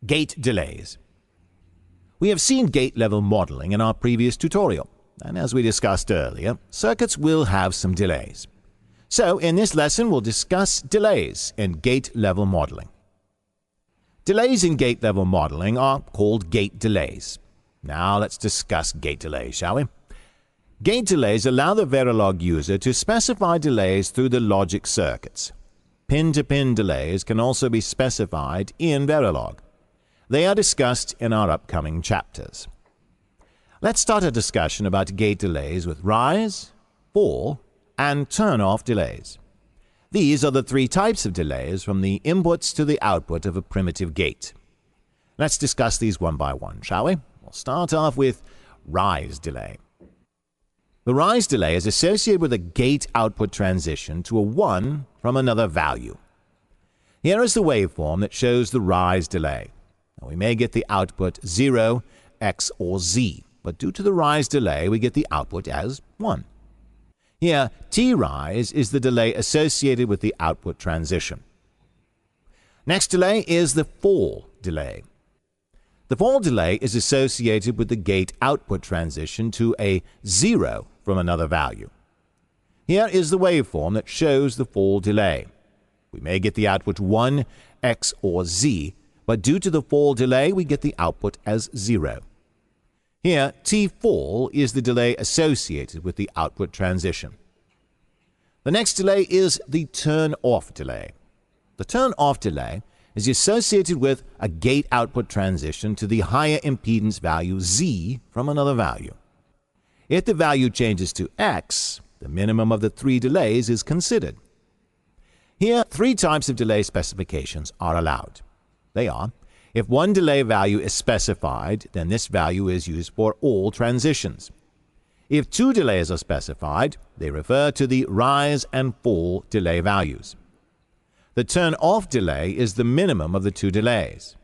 Gate delays. We have seen gate-level modeling in our previous tutorial, and as we discussed earlier, circuits will have some delays. So, in this lesson, we'll discuss delays in gate-level modeling. Delays in gate-level modeling are called gate delays. Now, let's discuss gate delays, shall we? Gate delays allow the Verilog user to specify delays through the logic circuits. Pin-to-pin delays can also be specified in Verilog. They are discussed in our upcoming chapters. Let's start a discussion about gate delays with rise, fall, and turn-off delays. These are the three types of delays from the inputs to the output of a primitive gate. Let's discuss these one by one, shall we? We'll start off with rise delay. The rise delay is associated with a gate output transition to a 1 from another value. Here is the waveform that shows the rise delay. Now, we may get the output 0, X, or Z, but due to the rise delay, we get the output as 1. Here, T-rise is the delay associated with the output transition. Next delay is the fall delay. The fall delay is associated with the gate output transition to a 0 from another value. Here is the waveform that shows the fall delay. We may get the output 1, X, or Z, but due to the fall delay, we get the output as 0. Here, T-fall is the delay associated with the output transition. The next delay is the turn-off delay. The turn-off delay is associated with a gate output transition to the higher impedance value Z from another value. If the value changes to X, the minimum of the three delays is considered. Here, three types of delay specifications are allowed. They are: if one delay value is specified, then this value is used for all transitions. If two delays are specified, they refer to the rise and fall delay values. The turn-off delay is the minimum of the two delays.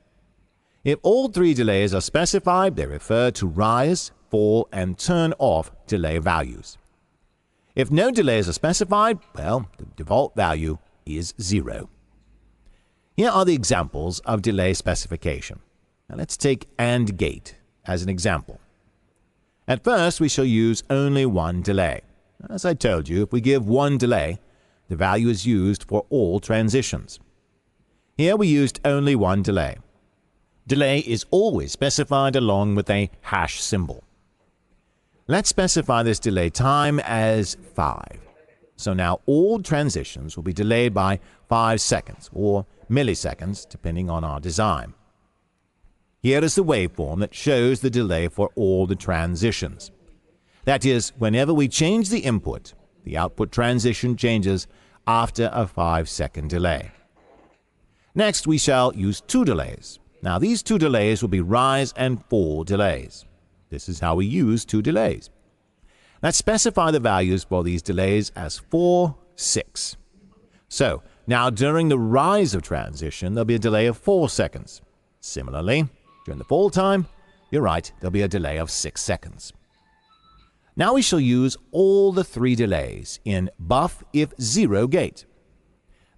If all three delays are specified, they refer to rise, fall, and turn-off delay values. If no delays are specified, well, the default value is 0. Here are the examples of delay specification. Now let's take AND gate as an example. At first, we shall use only one delay. As I told you, if we give one delay, the value is used for all transitions. Here we used only one delay. Delay is always specified along with a hash symbol. Let's specify this delay time as 5. So now all transitions will be delayed by 5 seconds or milliseconds, depending on our design. Here is the waveform that shows the delay for all the transitions. That is, whenever we change the input, the output transition changes after a 5-second delay. Next, we shall use two delays. Now, these two delays will be rise and fall delays. This is how we use two delays. Let's specify the values for these delays as 4, 6. So, now during the rise of transition, there'll be a delay of 4 seconds. Similarly, during the fall time, you're right, there'll be a delay of 6 seconds. Now we shall use all the three delays in buff if 0 gate.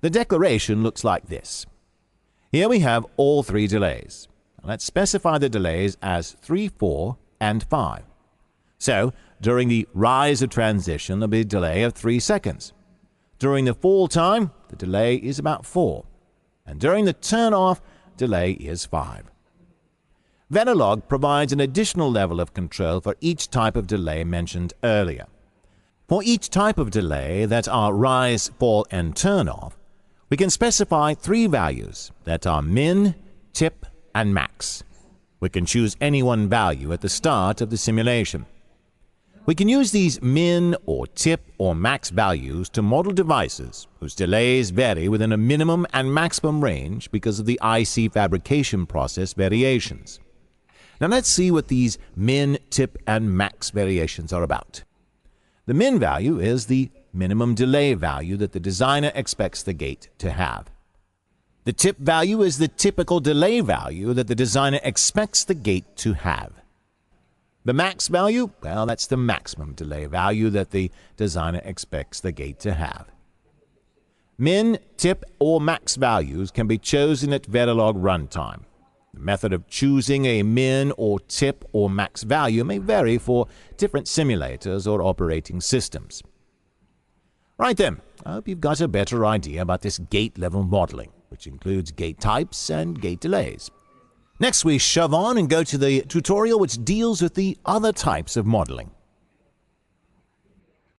The declaration looks like this. Here we have all three delays. Let's specify the delays as 3, 4, and 5. So, during the rise of transition, there'll be a delay of 3 seconds. During the fall time, the delay is about 4. And during the turn-off, delay is 5. Verilog provides an additional level of control for each type of delay mentioned earlier. For each type of delay that are rise, fall, and turn-off, we can specify three values that are min, tip, and max. We can choose any one value at the start of the simulation. We can use these min or tip or max values to model devices whose delays vary within a minimum and maximum range because of the IC fabrication process variations. Now let's see what these min, tip, and max variations are about. The min value is the minimum delay value that the designer expects the gate to have. The tip value is the typical delay value that the designer expects the gate to have. The max value, well, that's the maximum delay value that the designer expects the gate to have. Min, tip, or max values can be chosen at Verilog runtime. The method of choosing a min or tip or max value may vary for different simulators or operating systems. Right then, I hope you've got a better idea about this gate-level modeling, which includes gate types and gate delays. Next, we shove on and go to the tutorial which deals with the other types of modeling.